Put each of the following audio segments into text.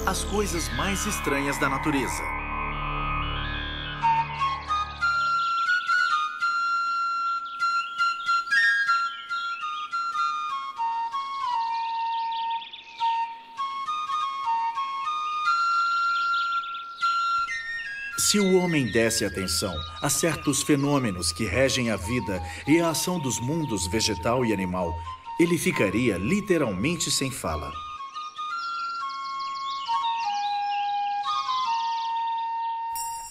as coisas mais estranhas da natureza. Se o homem desse atenção a certos fenômenos que regem a vida e a ação dos mundos vegetal e animal, ele ficaria literalmente sem fala.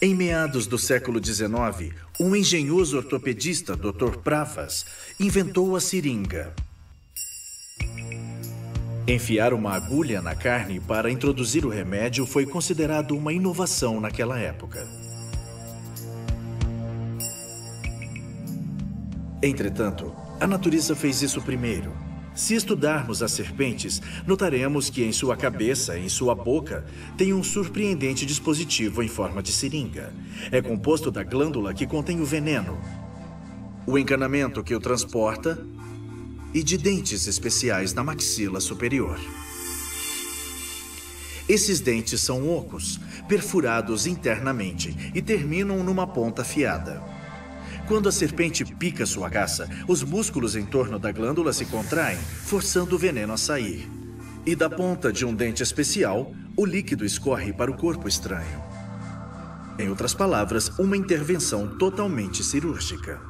Em meados do século XIX, um engenhoso ortopedista, Dr. Pravas, inventou a seringa. Enfiar uma agulha na carne para introduzir o remédio foi considerado uma inovação naquela época. Entretanto, a natureza fez isso primeiro. Se estudarmos as serpentes, notaremos que em sua cabeça e em sua boca tem um surpreendente dispositivo em forma de seringa. É composto da glândula que contém o veneno, o encanamento que o transporta e de dentes especiais na maxila superior. Esses dentes são ocos, perfurados internamente e terminam numa ponta afiada. Quando a serpente pica sua caça, os músculos em torno da glândula se contraem, forçando o veneno a sair. E da ponta de um dente especial, o líquido escorre para o corpo estranho. Em outras palavras, uma intervenção totalmente cirúrgica.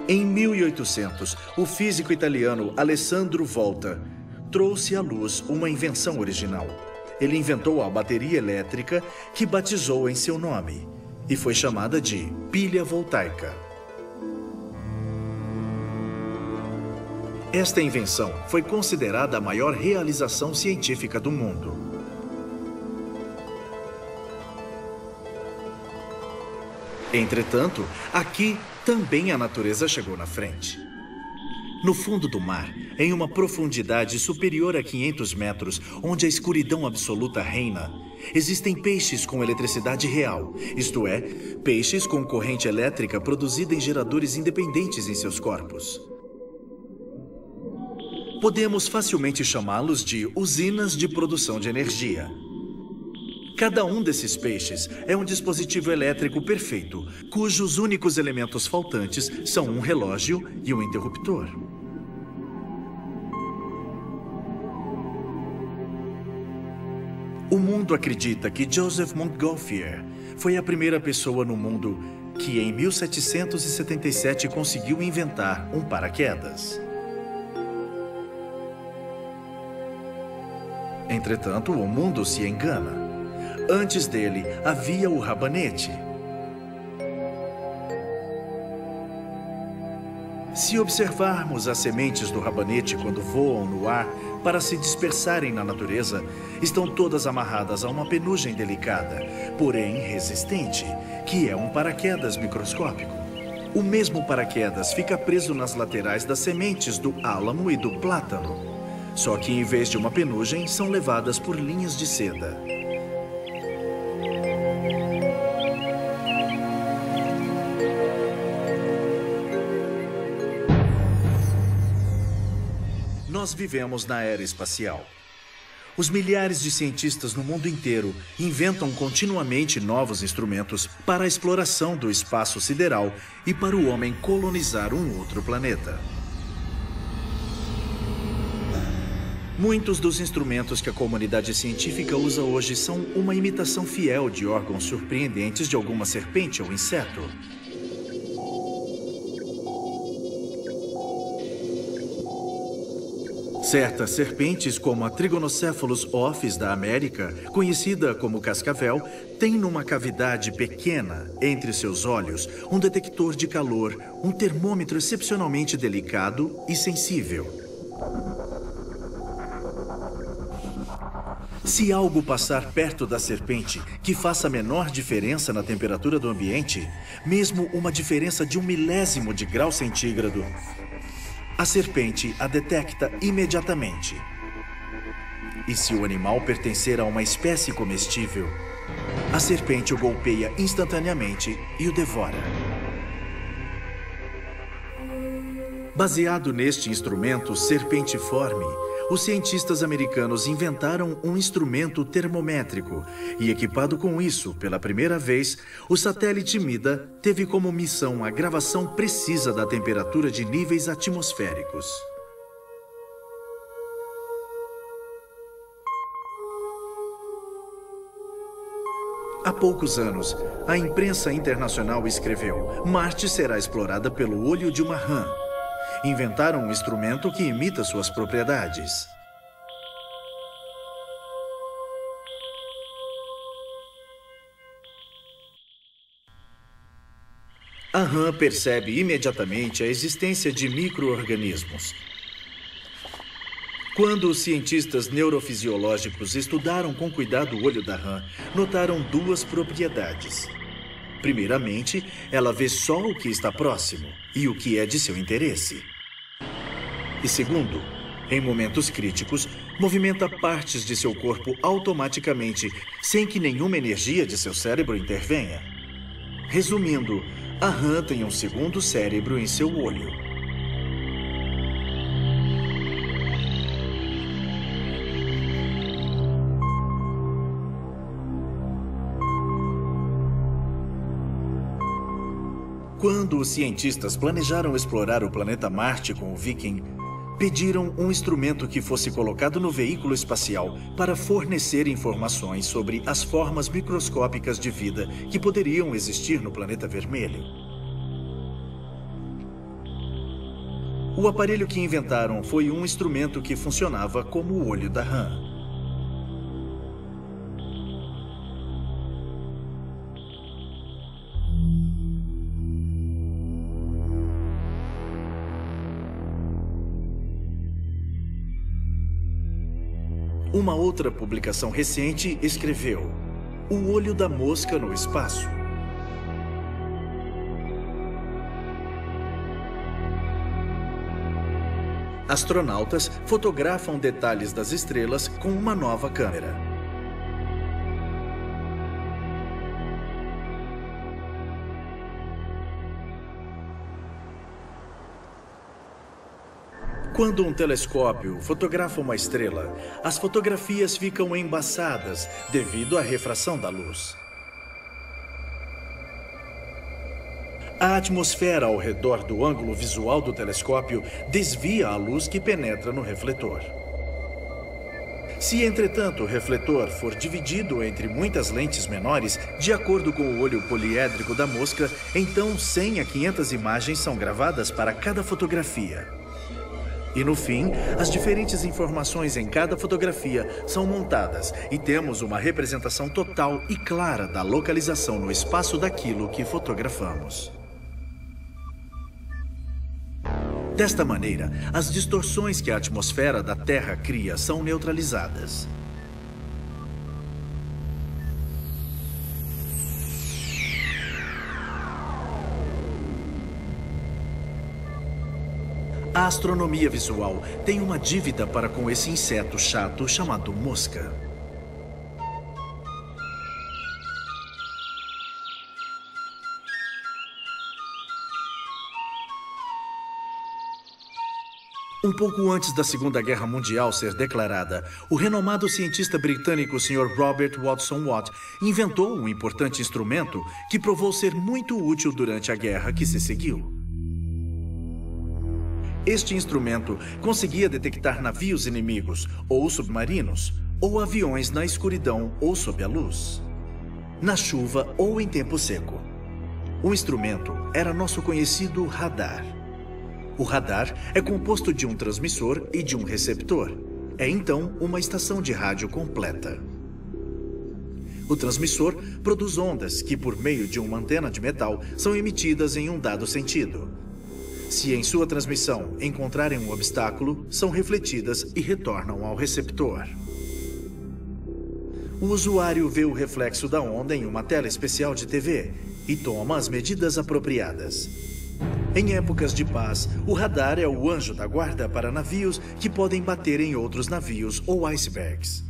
Em 1800, o físico italiano Alessandro Volta trouxe à luz uma invenção original. Ele inventou a bateria elétrica que batizou em seu nome e foi chamada de pilha voltaica. Esta invenção foi considerada a maior realização científica do mundo. Entretanto, aqui também a natureza chegou na frente. No fundo do mar, em uma profundidade superior a 500 metros, onde a escuridão absoluta reina, existem peixes com eletricidade real, isto é, peixes com corrente elétrica produzida em geradores independentes em seus corpos. Podemos facilmente chamá-los de usinas de produção de energia. Cada um desses peixes é um dispositivo elétrico perfeito, cujos únicos elementos faltantes são um relógio e um interruptor. O mundo acredita que Joseph Montgolfier foi a primeira pessoa no mundo que, em 1777, conseguiu inventar um paraquedas. Entretanto, o mundo se engana. Antes dele, havia o rabanete. Se observarmos as sementes do rabanete quando voam no ar para se dispersarem na natureza, estão todas amarradas a uma penugem delicada, porém resistente, que é um paraquedas microscópico. O mesmo paraquedas fica preso nas laterais das sementes do álamo e do plátano, só que em vez de uma penugem, são levadas por linhas de seda. Nós vivemos na era espacial. Os milhares de cientistas no mundo inteiro inventam continuamente novos instrumentos para a exploração do espaço sideral e para o homem colonizar um outro planeta. Muitos dos instrumentos que a comunidade científica usa hoje são uma imitação fiel de órgãos surpreendentes de alguma serpente ou inseto. Certas serpentes, como a Trigonocephalus ophis da América, conhecida como cascavel, têm numa cavidade pequena entre seus olhos um detector de calor, um termômetro excepcionalmente delicado e sensível. Se algo passar perto da serpente que faça a menor diferença na temperatura do ambiente, mesmo uma diferença de 1/1000 de grau centígrado, a serpente a detecta imediatamente. E se o animal pertencer a uma espécie comestível, A serpente o golpeia instantaneamente e o devora. Baseado neste instrumento serpentiforme, os cientistas americanos inventaram um instrumento termométrico e, equipado com isso, pela primeira vez, o satélite Mida teve como missão a gravação precisa da temperatura de níveis atmosféricos. Há poucos anos, a imprensa internacional escreveu: Marte será explorada pelo olho de uma rã. Inventaram um instrumento que imita suas propriedades. A rã percebe imediatamente a existência de micro-organismos. Quando os cientistas neurofisiológicos estudaram com cuidado o olho da rã, notaram duas propriedades. Primeiramente, ela vê só o que está próximo e o que é de seu interesse. E segundo, em momentos críticos, movimenta partes de seu corpo automaticamente, sem que nenhuma energia de seu cérebro intervenha. Resumindo, a rã tem um segundo cérebro em seu olho. Quando os cientistas planejaram explorar o planeta Marte com o Viking, pediram um instrumento que fosse colocado no veículo espacial para fornecer informações sobre as formas microscópicas de vida que poderiam existir no planeta vermelho. O aparelho que inventaram foi um instrumento que funcionava como o olho da rã. Uma outra publicação recente escreveu: O olho da mosca no espaço. Astronautas fotografam detalhes das estrelas com uma nova câmera. Quando um telescópio fotografa uma estrela, as fotografias ficam embaçadas devido à refração da luz. A atmosfera ao redor do ângulo visual do telescópio desvia a luz que penetra no refletor. Se, entretanto, o refletor for dividido entre muitas lentes menores, de acordo com o olho poliédrico da mosca, então 100 a 500 imagens são gravadas para cada fotografia. E no fim, as diferentes informações em cada fotografia são montadas e temos uma representação total e clara da localização no espaço daquilo que fotografamos. Desta maneira, as distorções que a atmosfera da Terra cria são neutralizadas. A astronomia visual tem uma dívida para com esse inseto chato chamado mosca. Um pouco antes da Segunda Guerra Mundial ser declarada, o renomado cientista britânico Sr. Robert Watson Watt inventou um importante instrumento que provou ser muito útil durante a guerra que se seguiu. Este instrumento conseguia detectar navios inimigos, ou submarinos, ou aviões na escuridão ou sob a luz, na chuva ou em tempo seco. O instrumento era nosso conhecido radar. O radar é composto de um transmissor e de um receptor. É então uma estação de rádio completa. O transmissor produz ondas que, por meio de uma antena de metal, são emitidas em um dado sentido. Se em sua transmissão encontrarem um obstáculo, são refletidas e retornam ao receptor. O usuário vê o reflexo da onda em uma tela especial de TV e toma as medidas apropriadas. Em épocas de paz, o radar é o anjo da guarda para navios que podem bater em outros navios ou icebergs.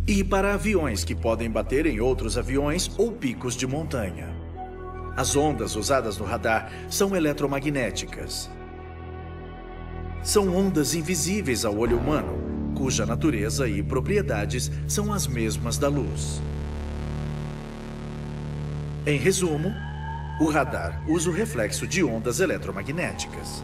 e para aviões que podem bater em outros aviões ou picos de montanha. As ondas usadas no radar são eletromagnéticas. São ondas invisíveis ao olho humano, cuja natureza e propriedades são as mesmas da luz. Em resumo, o radar usa o reflexo de ondas eletromagnéticas.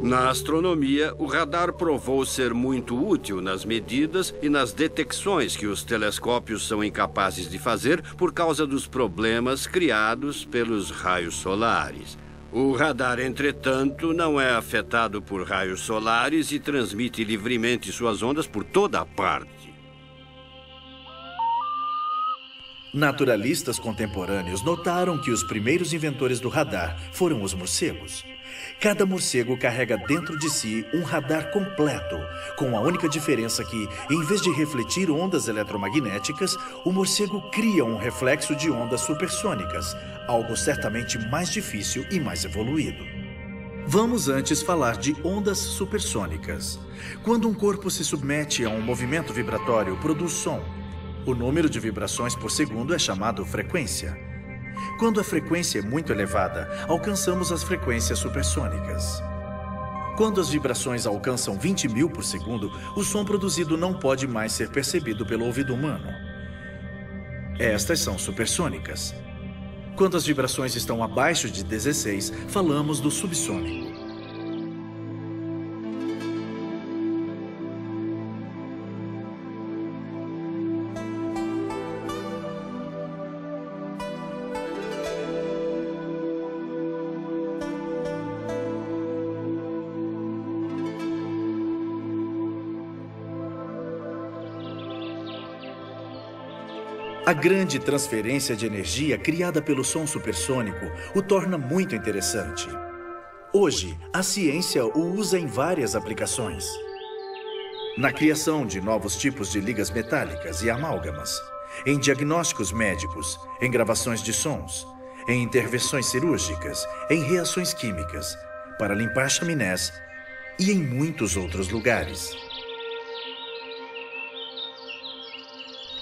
Na astronomia, o radar provou ser muito útil nas medidas e nas detecções que os telescópios são incapazes de fazer por causa dos problemas criados pelos raios solares. O radar, entretanto, não é afetado por raios solares e transmite livremente suas ondas por toda a parte. Naturalistas contemporâneos notaram que os primeiros inventores do radar foram os morcegos. Cada morcego carrega dentro de si um radar completo, com a única diferença que, em vez de refletir ondas eletromagnéticas, o morcego cria um reflexo de ondas supersônicas, algo certamente mais difícil e mais evoluído. Vamos antes falar de ondas supersônicas. Quando um corpo se submete a um movimento vibratório, produz som. O número de vibrações por segundo é chamado frequência. Quando a frequência é muito elevada, alcançamos as frequências supersônicas. Quando as vibrações alcançam 20.000 por segundo, o som produzido não pode mais ser percebido pelo ouvido humano. Estas são supersônicas. Quando as vibrações estão abaixo de 16, falamos do subsônico. A grande transferência de energia criada pelo som supersônico o torna muito interessante. Hoje, a ciência o usa em várias aplicações. Na criação de novos tipos de ligas metálicas e amálgamas, em diagnósticos médicos, em gravações de sons, em intervenções cirúrgicas, em reações químicas, para limpar chaminés e em muitos outros lugares.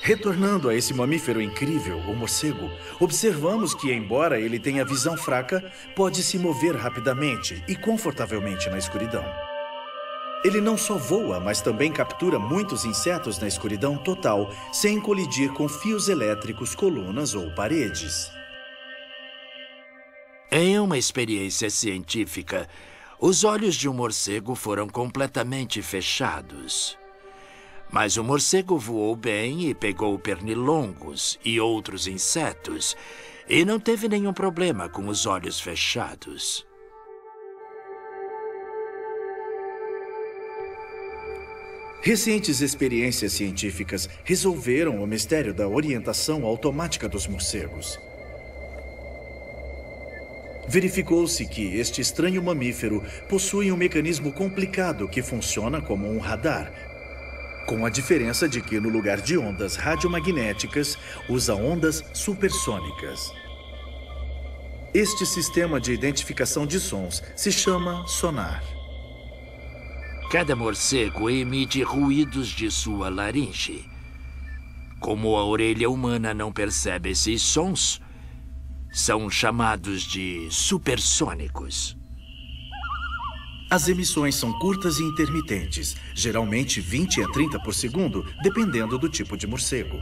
Retornando a esse mamífero incrível, o morcego, observamos que, embora ele tenha visão fraca, pode se mover rapidamente e confortavelmente na escuridão. Ele não só voa, mas também captura muitos insetos na escuridão total, sem colidir com fios elétricos, colunas ou paredes. Em uma experiência científica, os olhos de um morcego foram completamente fechados. Mas o morcego voou bem e pegou pernilongos e outros insetos e não teve nenhum problema com os olhos fechados. Recentes experiências científicas resolveram o mistério da orientação automática dos morcegos. Verificou-se que este estranho mamífero possui um mecanismo complicado que funciona como um radar, com a diferença de que, no lugar de ondas radiomagnéticas, usa ondas supersônicas. Este sistema de identificação de sons se chama sonar. Cada morcego emite ruídos de sua laringe. Como a orelha humana não percebe esses sons, são chamados de supersônicos. As emissões são curtas e intermitentes, geralmente 20 a 30 por segundo, dependendo do tipo de morcego.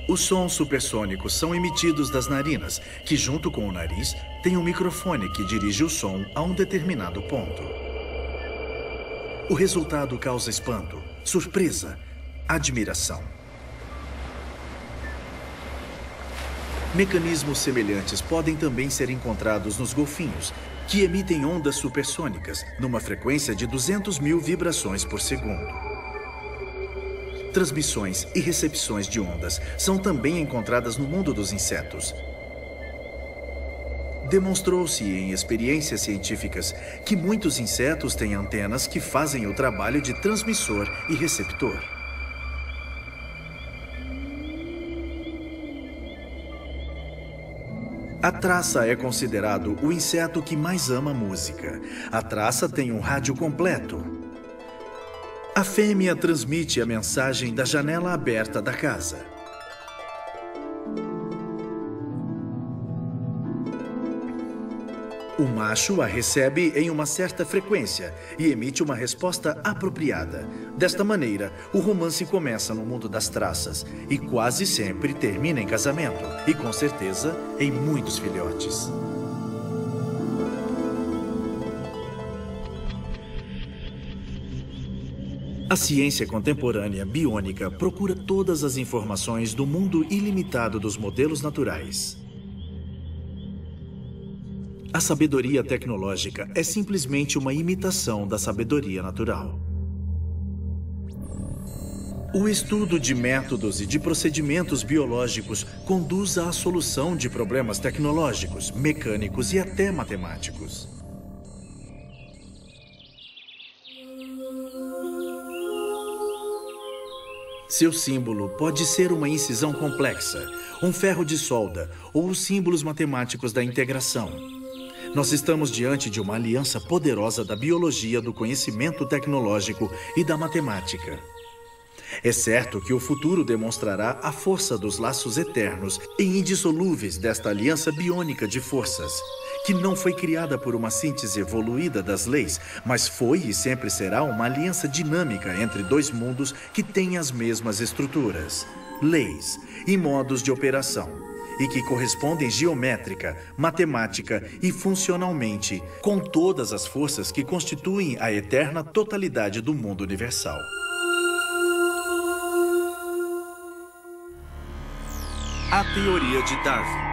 Os sons supersônicos são emitidos das narinas, que junto com o nariz tem um microfone que dirige o som a um determinado ponto. O resultado causa espanto, surpresa, admiração. Mecanismos semelhantes podem também ser encontrados nos golfinhos, que emitem ondas supersônicas numa frequência de 200.000 vibrações por segundo. Transmissões e recepções de ondas são também encontradas no mundo dos insetos. Demonstrou-se em experiências científicas que muitos insetos têm antenas que fazem o trabalho de transmissor e receptor. A traça é considerado o inseto que mais ama música. A traça tem um rádio completo. A fêmea transmite a mensagem da janela aberta da casa. O macho a recebe em uma certa frequência e emite uma resposta apropriada. Desta maneira, o romance começa no mundo das traças e quase sempre termina em casamento e, com certeza, em muitos filhotes. A ciência contemporânea biônica procura todas as informações do mundo ilimitado dos modelos naturais. A sabedoria tecnológica é simplesmente uma imitação da sabedoria natural. O estudo de métodos e de procedimentos biológicos conduz à solução de problemas tecnológicos, mecânicos e até matemáticos. Seu símbolo pode ser uma incisão complexa, um ferro de solda ou os símbolos matemáticos da integração. Nós estamos diante de uma aliança poderosa da biologia, do conhecimento tecnológico e da matemática. É certo que o futuro demonstrará a força dos laços eternos e indissolúveis desta aliança biônica de forças, que não foi criada por uma síntese evoluída das leis, mas foi e sempre será uma aliança dinâmica entre dois mundos que têm as mesmas estruturas, leis e modos de operação, e que correspondem geométrica, matemática e funcionalmente com todas as forças que constituem a eterna totalidade do mundo universal. A teoria de Darwin.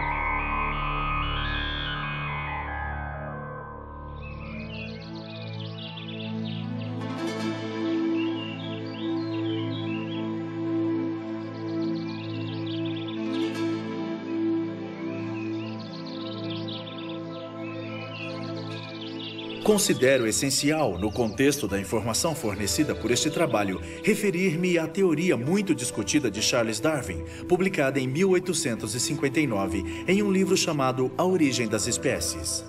Considero essencial, no contexto da informação fornecida por este trabalho, referir-me à teoria muito discutida de Charles Darwin, publicada em 1859 em um livro chamado A Origem das Espécies.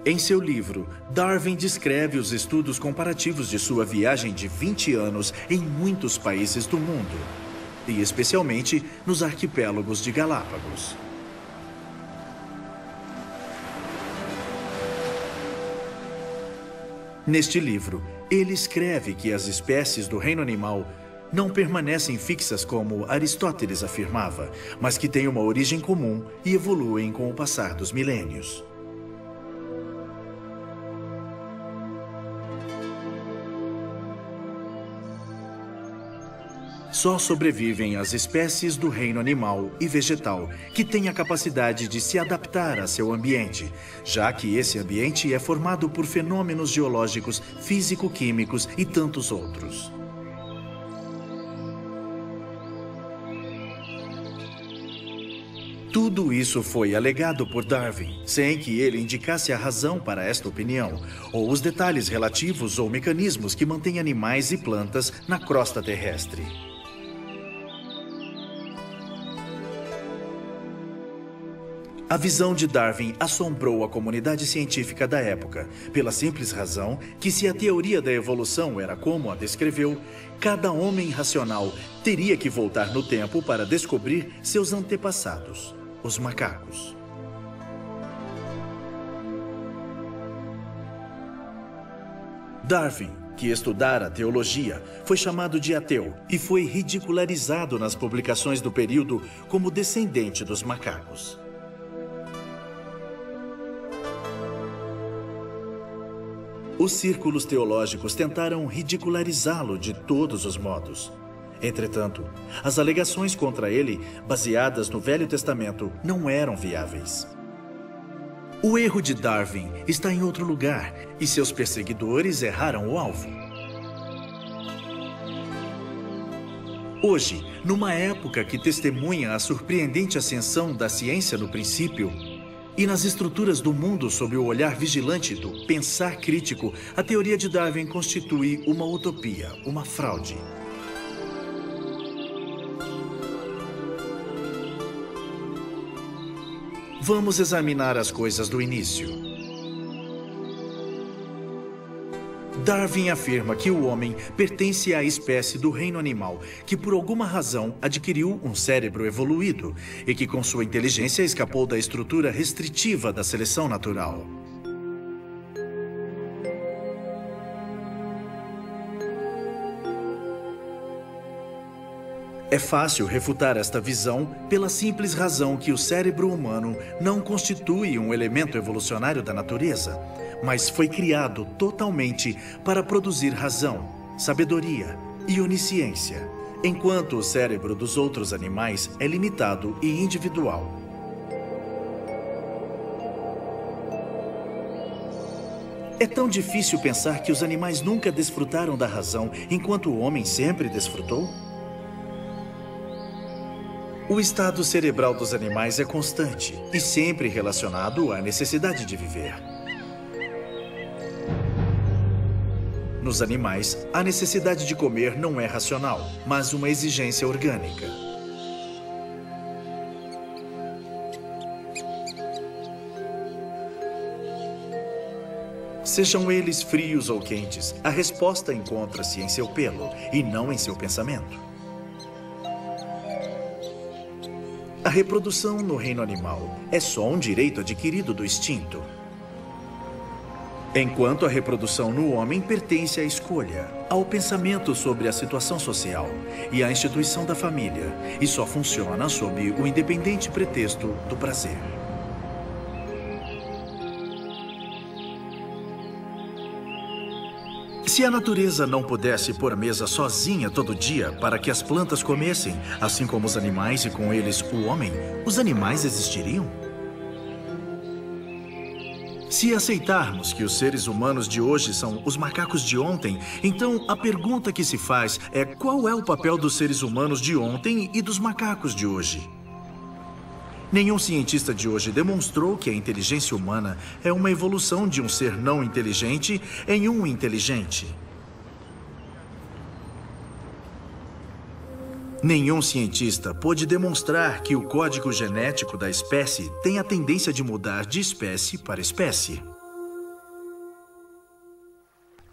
Em seu livro, Darwin descreve os estudos comparativos de sua viagem de 20 anos em muitos países do mundo, e especialmente nos arquipélagos de Galápagos. Neste livro, ele escreve que as espécies do reino animal não permanecem fixas como Aristóteles afirmava, mas que têm uma origem comum e evoluem com o passar dos milênios. Só sobrevivem as espécies do reino animal e vegetal que têm a capacidade de se adaptar a seu ambiente, já que esse ambiente é formado por fenômenos geológicos, físico-químicos e tantos outros. Tudo isso foi alegado por Darwin, sem que ele indicasse a razão para esta opinião, ou os detalhes relativos ou mecanismos que mantêm animais e plantas na crosta terrestre. A visão de Darwin assombrou a comunidade científica da época, pela simples razão que, se a teoria da evolução era como a descreveu, cada homem racional teria que voltar no tempo para descobrir seus antepassados, os macacos. Darwin, que estudara teologia, foi chamado de ateu e foi ridicularizado nas publicações do período como descendente dos macacos. Os círculos teológicos tentaram ridicularizá-lo de todos os modos. Entretanto, as alegações contra ele, baseadas no Velho Testamento, não eram viáveis. O erro de Darwin está em outro lugar, e seus perseguidores erraram o alvo. Hoje, numa época que testemunha a surpreendente ascensão da ciência no princípio, e nas estruturas do mundo sob o olhar vigilante do pensar crítico, a teoria de Darwin constitui uma utopia, uma fraude. Vamos examinar as coisas do início. Darwin afirma que o homem pertence à espécie do reino animal, que por alguma razão adquiriu um cérebro evoluído e que com sua inteligência escapou da estrutura restritiva da seleção natural. É fácil refutar esta visão pela simples razão que o cérebro humano não constitui um elemento evolucionário da natureza, mas foi criado totalmente para produzir razão, sabedoria e onisciência, enquanto o cérebro dos outros animais é limitado e individual. É tão difícil pensar que os animais nunca desfrutaram da razão, enquanto o homem sempre desfrutou? O estado cerebral dos animais é constante e sempre relacionado à necessidade de viver. Nos animais, a necessidade de comer não é racional, mas uma exigência orgânica. Sejam eles frios ou quentes, a resposta encontra-se em seu pelo e não em seu pensamento. A reprodução no reino animal é só um direito adquirido do instinto, enquanto a reprodução no homem pertence à escolha, ao pensamento sobre a situação social e à instituição da família, e só funciona sob o independente pretexto do prazer. Se a natureza não pudesse pôr mesa sozinha todo dia para que as plantas comessem, assim como os animais e com eles o homem, os animais existiriam? Se aceitarmos que os seres humanos de hoje são os macacos de ontem, então a pergunta que se faz é qual é o papel dos seres humanos de ontem e dos macacos de hoje? Nenhum cientista de hoje demonstrou que a inteligência humana é uma evolução de um ser não inteligente em um inteligente. Nenhum cientista pôde demonstrar que o código genético da espécie tem a tendência de mudar de espécie para espécie.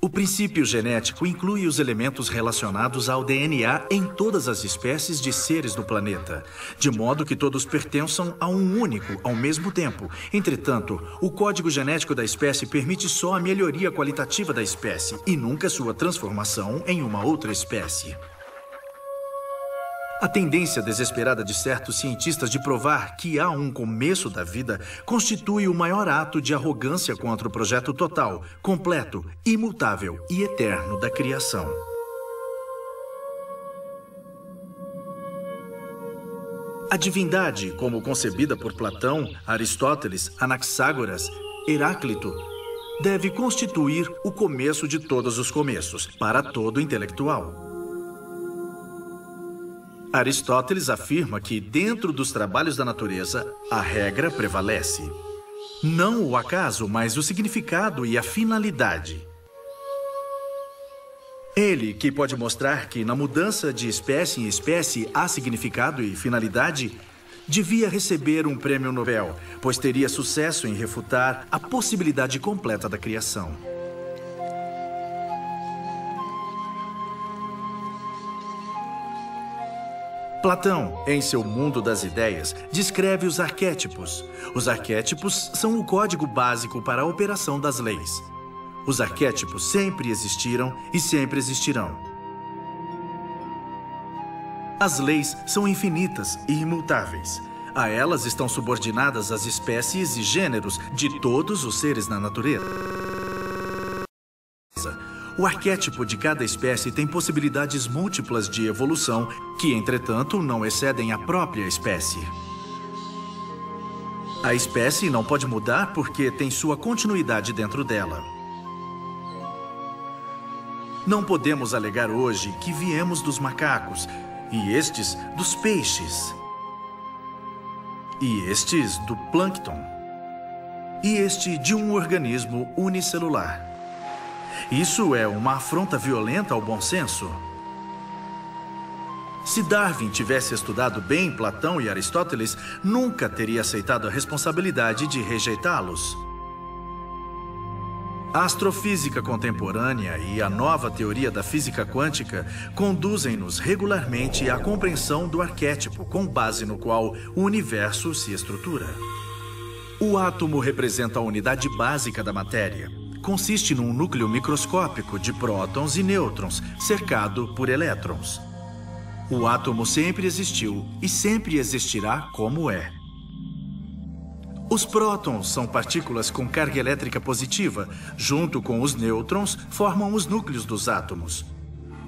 O princípio genético inclui os elementos relacionados ao DNA em todas as espécies de seres do planeta, de modo que todos pertençam a um único ao mesmo tempo. Entretanto, o código genético da espécie permite só a melhoria qualitativa da espécie e nunca sua transformação em uma outra espécie. A tendência desesperada de certos cientistas de provar que há um começo da vida constitui o maior ato de arrogância contra o projeto total, completo, imutável e eterno da criação. A divindade, como concebida por Platão, Aristóteles, Anaxágoras, Heráclito, deve constituir o começo de todos os começos, para todo intelectual. Aristóteles afirma que, dentro dos trabalhos da natureza, a regra prevalece. Não o acaso, mas o significado e a finalidade. Ele, que pode mostrar que na mudança de espécie em espécie há significado e finalidade, devia receber um prêmio Nobel, pois teria sucesso em refutar a possibilidade completa da criação. Platão, em seu Mundo das Ideias, descreve os arquétipos. Os arquétipos são o código básico para a operação das leis. Os arquétipos sempre existiram e sempre existirão. As leis são infinitas e imutáveis. A elas estão subordinadas as espécies e gêneros de todos os seres na natureza. O arquétipo de cada espécie tem possibilidades múltiplas de evolução que, entretanto, não excedem a própria espécie. A espécie não pode mudar porque tem sua continuidade dentro dela. Não podemos alegar hoje que viemos dos macacos, e estes dos peixes, e estes do plâncton, e este de um organismo unicelular. Isso é uma afronta violenta ao bom senso. Se Darwin tivesse estudado bem Platão e Aristóteles, nunca teria aceitado a responsabilidade de rejeitá-los. A astrofísica contemporânea e a nova teoria da física quântica conduzem-nos regularmente à compreensão do arquétipo com base no qual o universo se estrutura. O átomo representa a unidade básica da matéria. Consiste num núcleo microscópico de prótons e nêutrons, cercado por elétrons. O átomo sempre existiu e sempre existirá como é. Os prótons são partículas com carga elétrica positiva. Junto com os nêutrons, formam os núcleos dos átomos.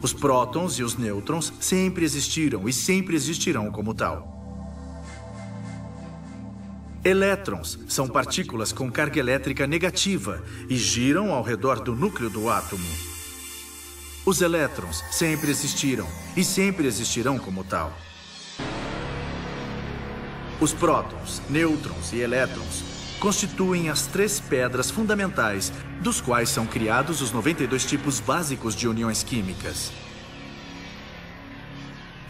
Os prótons e os nêutrons sempre existiram e sempre existirão como tal. Elétrons são partículas com carga elétrica negativa e giram ao redor do núcleo do átomo. Os elétrons sempre existiram e sempre existirão como tal. Os prótons, nêutrons e elétrons constituem as 3 pedras fundamentais, dos quais são criados os 92 tipos básicos de uniões químicas.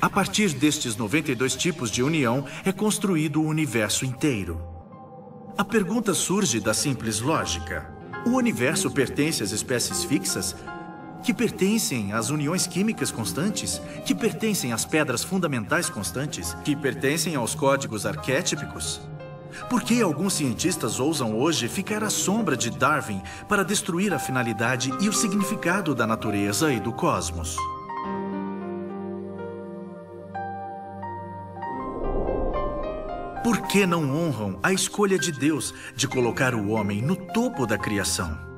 A partir destes 92 tipos de união é construído o universo inteiro. A pergunta surge da simples lógica. O universo pertence às espécies fixas? Que pertencem às uniões químicas constantes, que pertencem às pedras fundamentais constantes, que pertencem aos códigos arquétipicos? Por que alguns cientistas ousam hoje ficar à sombra de Darwin para destruir a finalidade e o significado da natureza e do cosmos? Por que não honram a escolha de Deus de colocar o homem no topo da criação?